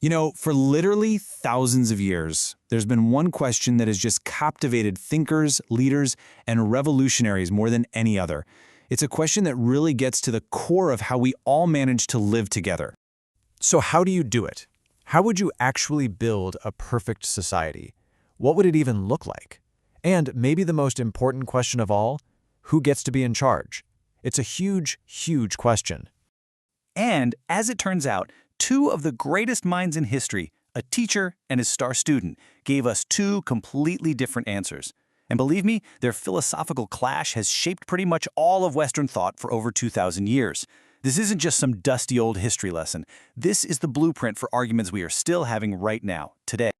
You know, for literally thousands of years, there's been one question that has just captivated thinkers, leaders, and revolutionaries more than any other. It's a question that really gets to the core of how we all manage to live together. So how do you do it? How would you actually build a perfect society? What would it even look like? And maybe the most important question of all, who gets to be in charge? It's a huge, huge question. And, as it turns out, two of the greatest minds in history, a teacher and his star student, gave us two completely different answers. And believe me, their philosophical clash has shaped pretty much all of Western thought for over 2,000 years. This isn't just some dusty old history lesson. This is the blueprint for arguments we are still having right now, today.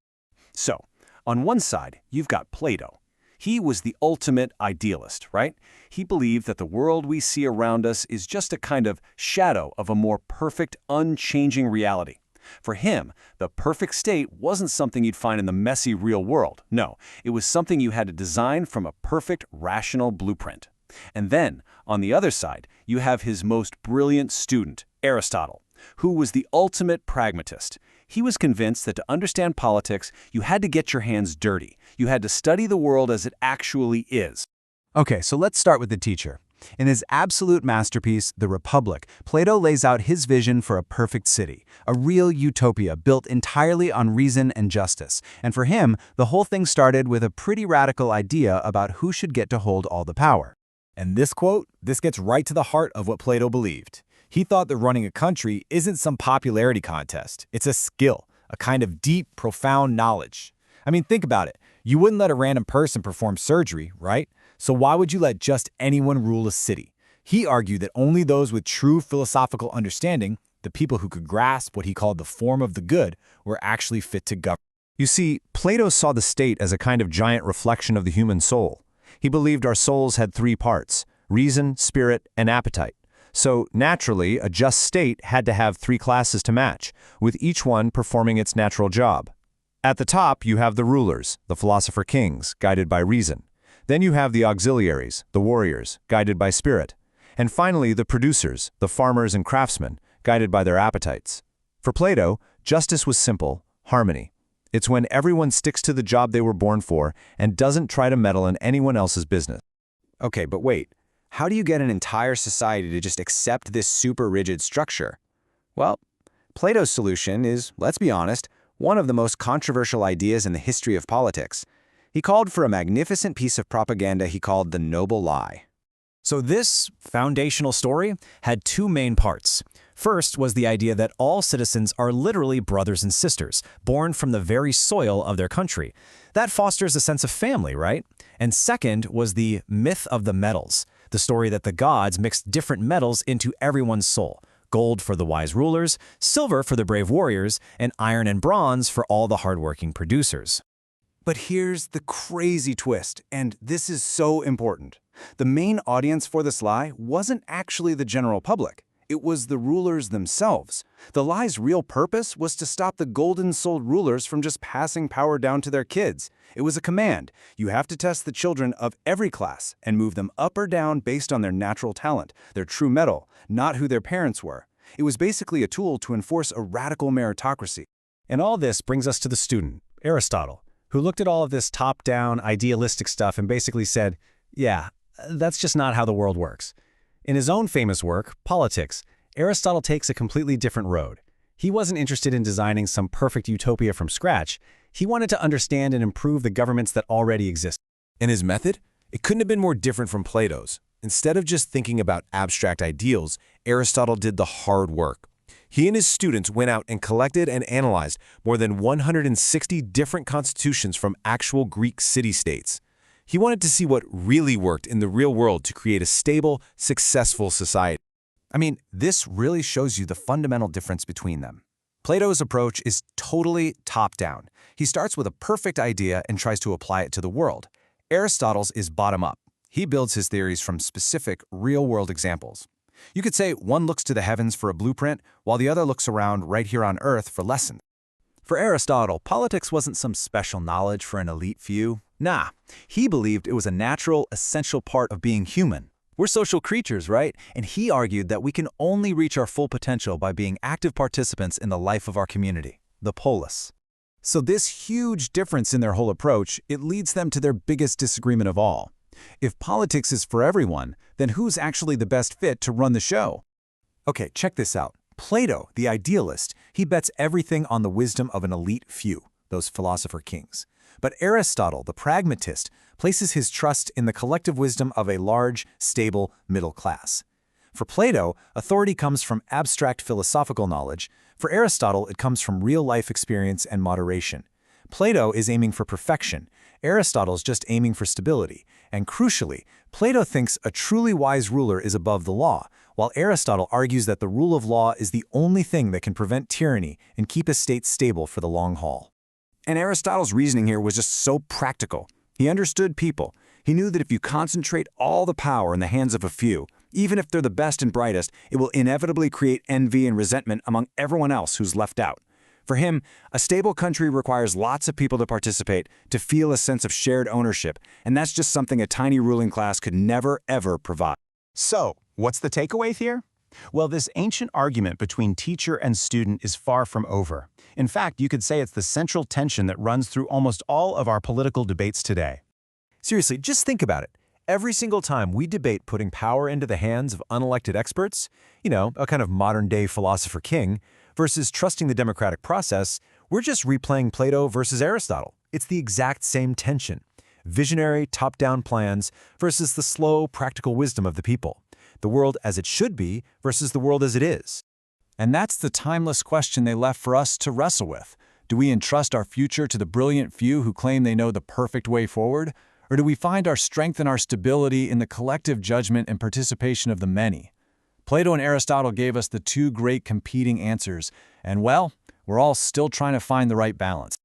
So, on one side, you've got Plato. He was the ultimate idealist, right? He believed that the world we see around us is just a kind of shadow of a more perfect, unchanging reality. For him, the perfect state wasn't something you'd find in the messy real world. No, it was something you had to design from a perfect, rational blueprint. And then, on the other side, you have his most brilliant student, Aristotle, who was the ultimate pragmatist. He was convinced that to understand politics, you had to get your hands dirty. You had to study the world as it actually is. Okay, so let's start with the teacher. In his absolute masterpiece, The Republic, Plato lays out his vision for a perfect city, a real utopia built entirely on reason and justice. And for him, the whole thing started with a pretty radical idea about who should get to hold all the power. And this quote, this gets right to the heart of what Plato believed. He thought that running a country isn't some popularity contest. It's a skill, a kind of deep, profound knowledge. I mean, think about it. You wouldn't let a random person perform surgery, right? So why would you let just anyone rule a city? He argued that only those with true philosophical understanding, the people who could grasp what he called the form of the good, were actually fit to govern. You see, Plato saw the state as a kind of giant reflection of the human soul. He believed our souls had three parts: reason, spirit, and appetite. So, naturally, a just state had to have three classes to match, with each one performing its natural job. At the top, you have the rulers, the philosopher kings, guided by reason. Then you have the auxiliaries, the warriors, guided by spirit. And finally, the producers, the farmers and craftsmen, guided by their appetites. For Plato, justice was simple: harmony. It's when everyone sticks to the job they were born for and doesn't try to meddle in anyone else's business. Okay, but wait. How do you get an entire society to just accept this super rigid structure? Well, Plato's solution is, let's be honest, one of the most controversial ideas in the history of politics. He called for a magnificent piece of propaganda he called the noble lie. So this foundational story had two main parts. First was the idea that all citizens are literally brothers and sisters, born from the very soil of their country. That fosters a sense of family, right? And second was the myth of the metals, the story that the gods mixed different metals into everyone's soul: gold for the wise rulers, silver for the brave warriors, and iron and bronze for all the hardworking producers. But here's the crazy twist, and this is so important. The main audience for this lie wasn't actually the general public. It was the rulers themselves. The lie's real purpose was to stop the golden-souled rulers from just passing power down to their kids. It was a command. You have to test the children of every class and move them up or down based on their natural talent, their true metal, not who their parents were. It was basically a tool to enforce a radical meritocracy. And all this brings us to the student, Aristotle, who looked at all of this top-down, idealistic stuff and basically said, yeah, that's just not how the world works. In his own famous work, Politics, Aristotle takes a completely different road. He wasn't interested in designing some perfect utopia from scratch. He wanted to understand and improve the governments that already exist. And his method? It couldn't have been more different from Plato's. Instead of just thinking about abstract ideals, Aristotle did the hard work. He and his students went out and collected and analyzed more than 160 different constitutions from actual Greek city-states. He wanted to see what really worked in the real world to create a stable, successful society. I mean, this really shows you the fundamental difference between them. Plato's approach is totally top-down. He starts with a perfect idea and tries to apply it to the world. Aristotle's is bottom-up. He builds his theories from specific, real-world examples. You could say one looks to the heavens for a blueprint, while the other looks around right here on Earth for lessons. For Aristotle, politics wasn't some special knowledge for an elite few. Nah, he believed it was a natural, essential part of being human. We're social creatures, right? And he argued that we can only reach our full potential by being active participants in the life of our community. the polis. So this huge difference in their whole approach, it leads them to their biggest disagreement of all. If politics is for everyone, then who's actually the best fit to run the show? Okay, check this out. Plato, the idealist, he bets everything on the wisdom of an elite few, those philosopher kings. But Aristotle, the pragmatist, places his trust in the collective wisdom of a large, stable middle class. For Plato, authority comes from abstract philosophical knowledge. For Aristotle, it comes from real-life experience and moderation. Plato is aiming for perfection. Aristotle's just aiming for stability. And crucially, Plato thinks a truly wise ruler is above the law, while Aristotle argues that the rule of law is the only thing that can prevent tyranny and keep a state stable for the long haul. And Aristotle's reasoning here was just so practical. He understood people. He knew that if you concentrate all the power in the hands of a few, even if they're the best and brightest, it will inevitably create envy and resentment among everyone else who's left out. For him, a stable country requires lots of people to participate, to feel a sense of shared ownership, and that's just something a tiny ruling class could never, ever provide. So, what's the takeaway here? Well, this ancient argument between teacher and student is far from over. In fact, you could say it's the central tension that runs through almost all of our political debates today. Seriously, just think about it. Every single time we debate putting power into the hands of unelected experts, a kind of modern-day philosopher king, versus trusting the democratic process, we're just replaying Plato versus Aristotle. It's the exact same tension. Visionary, top-down plans versus the slow, practical wisdom of the people. The world as it should be versus the world as it is. And that's the timeless question they left for us to wrestle with. Do we entrust our future to the brilliant few who claim they know the perfect way forward? Or do we find our strength and our stability in the collective judgment and participation of the many? Plato and Aristotle gave us the two great competing answers, and well, we're all still trying to find the right balance.